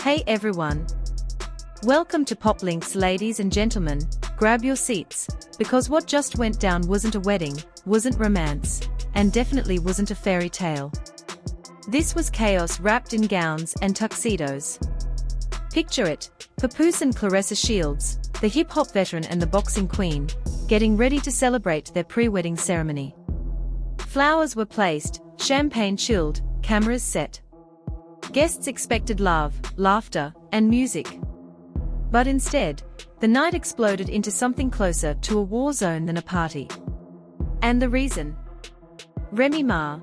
Hey everyone! Welcome to PopLinks, ladies and gentlemen. Grab your seats, because what just went down wasn't a wedding, wasn't romance, and definitely wasn't a fairy tale. This was chaos wrapped in gowns and tuxedos. Picture it, Papoose and Claressa Shields, the hip-hop veteran and the boxing queen, getting ready to celebrate their pre-wedding ceremony. Flowers were placed, champagne chilled, cameras set. Guests expected love, laughter, and music. But instead, the night exploded into something closer to a war zone than a party. And the reason? Remy Ma.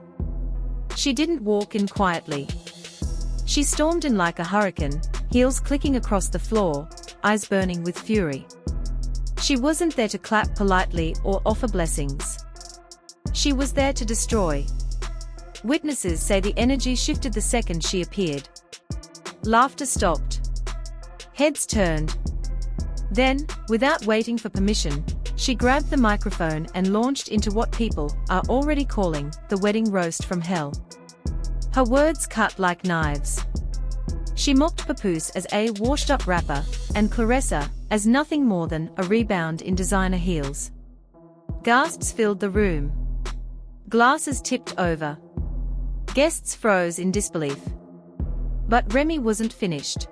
She didn't walk in quietly. She stormed in like a hurricane, heels clicking across the floor, eyes burning with fury. She wasn't there to clap politely or offer blessings. She was there to destroy. Witnesses say the energy shifted the second she appeared. Laughter stopped. Heads turned. Then, without waiting for permission, she grabbed the microphone and launched into what people are already calling the wedding roast from hell. Her words cut like knives. She mocked Papoose as a washed-up rapper, and Claressa as nothing more than a rebound in designer heels. Gasps filled the room. Glasses tipped over. Guests froze in disbelief. But Remy wasn't finished.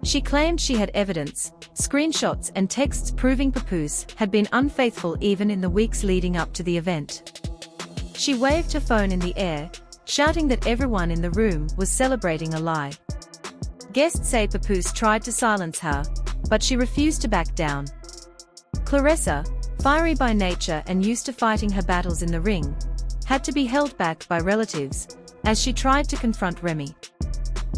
She claimed she had evidence, screenshots and texts proving Papoose had been unfaithful even in the weeks leading up to the event. She waved her phone in the air, shouting that everyone in the room was celebrating a lie. Guests say Papoose tried to silence her, but she refused to back down. Claressa, fiery by nature and used to fighting her battles in the ring, had to be held back by relatives, as she tried to confront Remy.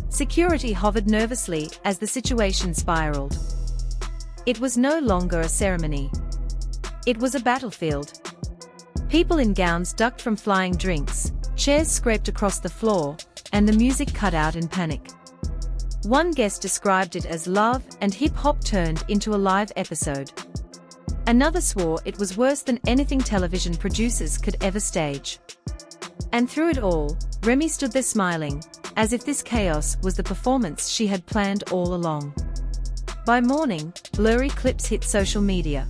Security hovered nervously as the situation spiraled. It was no longer a ceremony. It was a battlefield. People in gowns ducked from flying drinks, chairs scraped across the floor, and the music cut out in panic. One guest described it as love and hip-hop turned into a live episode. Another swore it was worse than anything television producers could ever stage. And through it all, Remy stood there smiling, as if this chaos was the performance she had planned all along. By morning, blurry clips hit social media.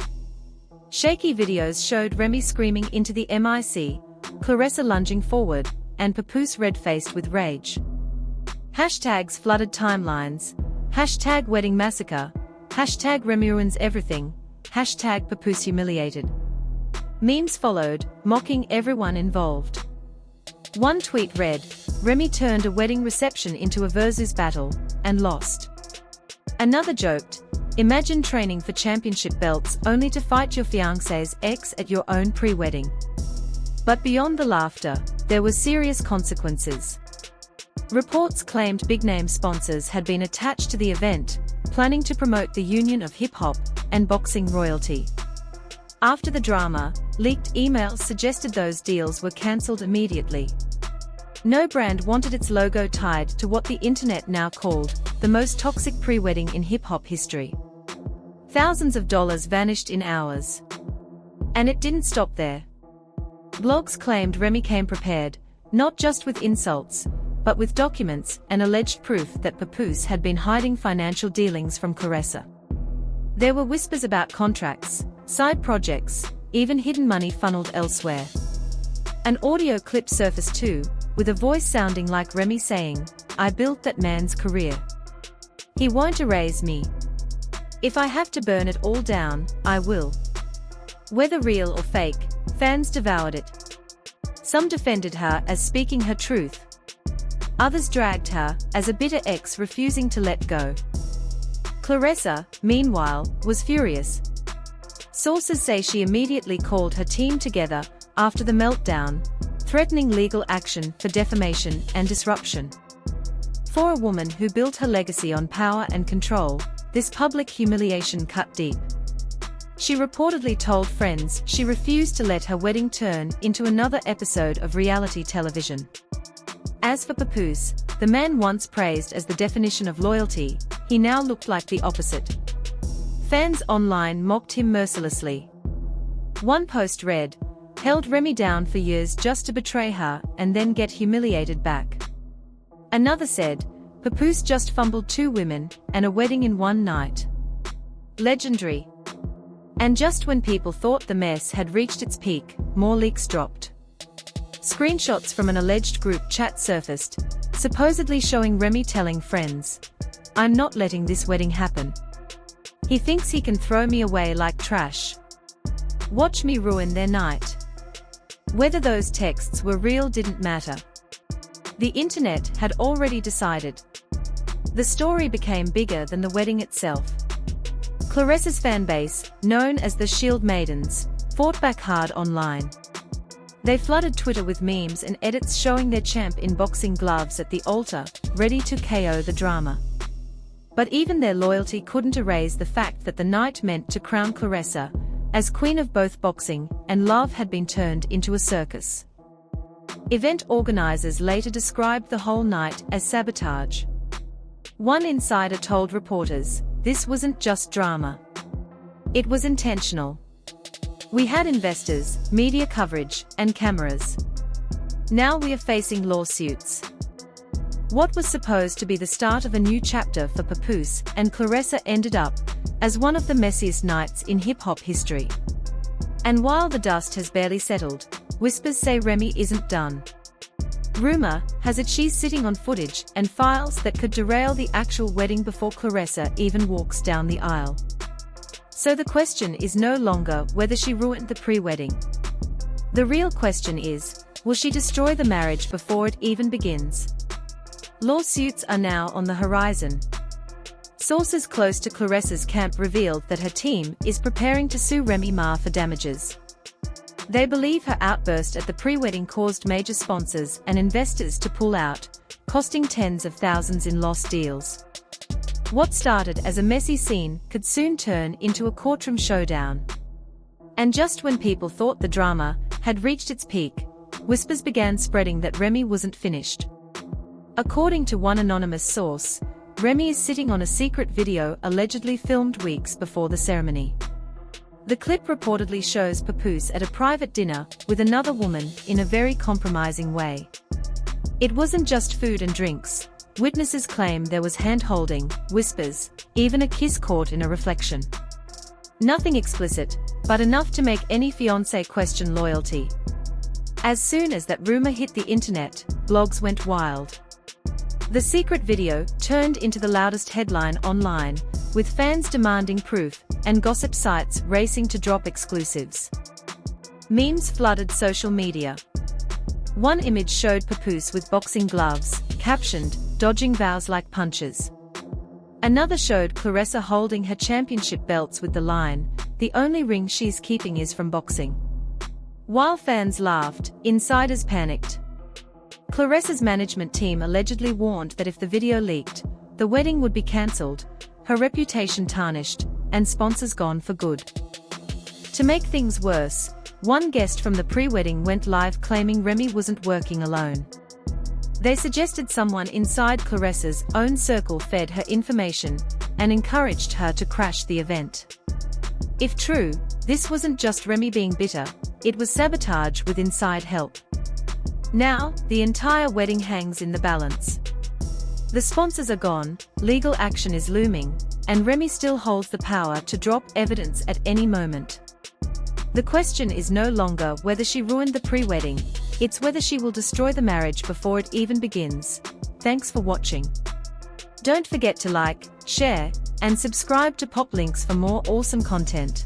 Shaky videos showed Remy screaming into the mic, Claressa lunging forward, and Papoose red-faced with rage. Hashtags flooded timelines. Hashtag wedding massacre. Hashtag Remy ruins everything. Hashtag Papoose humiliated. Memes followed, mocking everyone involved. One tweet read, Remy turned a wedding reception into a versus battle, and lost. Another joked, imagine training for championship belts only to fight your fiancé's ex at your own pre-wedding. But beyond the laughter, there were serious consequences. Reports claimed big-name sponsors had been attached to the event, planning to promote the union of hip-hop and boxing royalty. After the drama, leaked emails suggested those deals were cancelled immediately. No brand wanted its logo tied to what the internet now called the most toxic pre-wedding in hip-hop history. Thousands of dollars vanished in hours. And it didn't stop there. Blogs claimed Remy came prepared, not just with insults, but with documents and alleged proof that Papoose had been hiding financial dealings from Claressa. There were whispers about contracts, side projects, even hidden money funneled elsewhere. An audio clip surfaced too, with a voice sounding like Remy saying, I built that man's career. He won't erase me. If I have to burn it all down, I will. Whether real or fake, fans devoured it. Some defended her as speaking her truth. Others dragged her as a bitter ex refusing to let go. Claressa, meanwhile, was furious. Sources say she immediately called her team together after the meltdown, threatening legal action for defamation and disruption. For a woman who built her legacy on power and control, this public humiliation cut deep. She reportedly told friends she refused to let her wedding turn into another episode of reality television. As for Papoose, the man once praised as the definition of loyalty, he now looked like the opposite. Fans online mocked him mercilessly. One post read, held Remy down for years just to betray her and then get humiliated back. Another said, Papoose just fumbled 2 women and a wedding in one night. Legendary. And just when people thought the mess had reached its peak, more leaks dropped. Screenshots from an alleged group chat surfaced, supposedly showing Remy telling friends, "I'm not letting this wedding happen. He thinks he can throw me away like trash. Watch me ruin their night." Whether those texts were real didn't matter. The internet had already decided. The story became bigger than the wedding itself. Claressa's fanbase, known as the Shield Maidens, fought back hard online. They flooded Twitter with memes and edits showing their champ in boxing gloves at the altar, ready to KO the drama. But even their loyalty couldn't erase the fact that the night meant to crown Claressa as queen of both boxing and love had been turned into a circus. Event organizers later described the whole night as sabotage. One insider told reporters, "This wasn't just drama. It was intentional. We had investors, media coverage, and cameras. Now we are facing lawsuits." What was supposed to be the start of a new chapter for Papoose and Claressa ended up as one of the messiest nights in hip-hop history. And while the dust has barely settled, whispers say Remy isn't done. Rumor has it she's sitting on footage and files that could derail the actual wedding before Claressa even walks down the aisle. So the question is no longer whether she ruined the pre-wedding. The real question is, will she destroy the marriage before it even begins? Lawsuits are now on the horizon. Sources close to Claressa's camp revealed that her team is preparing to sue Remy Ma for damages. They believe her outburst at the pre-wedding caused major sponsors and investors to pull out, costing tens of thousands in lost deals. What started as a messy scene could soon turn into a courtroom showdown. And just when people thought the drama had reached its peak, whispers began spreading that Remy wasn't finished. According to one anonymous source, Remy is sitting on a secret video allegedly filmed weeks before the ceremony. The clip reportedly shows Papoose at a private dinner with another woman in a very compromising way. It wasn't just food and drinks. Witnesses claim there was hand-holding, whispers, even a kiss caught in a reflection. Nothing explicit, but enough to make any fiancé question loyalty. As soon as that rumor hit the internet, blogs went wild. The secret video turned into the loudest headline online, with fans demanding proof and gossip sites racing to drop exclusives. Memes flooded social media. One image showed Papoose with boxing gloves, captioned, "Dodging vows like punches." Another showed Claressa holding her championship belts with the line, "The only ring she's keeping is from boxing." While fans laughed, insiders panicked. Claressa's management team allegedly warned that if the video leaked, the wedding would be cancelled, her reputation tarnished, and sponsors gone for good. To make things worse, one guest from the pre-wedding went live claiming Remy wasn't working alone. They suggested someone inside Claressa's own circle fed her information and encouraged her to crash the event. If true, this wasn't just Remy being bitter, it was sabotage with inside help. Now, the entire wedding hangs in the balance. The sponsors are gone, legal action is looming, and Remy still holds the power to drop evidence at any moment. The question is no longer whether she ruined the pre-wedding, it's whether she will destroy the marriage before it even begins. Thanks for watching. Don't forget to like, share, and subscribe to Pop Links for more awesome content.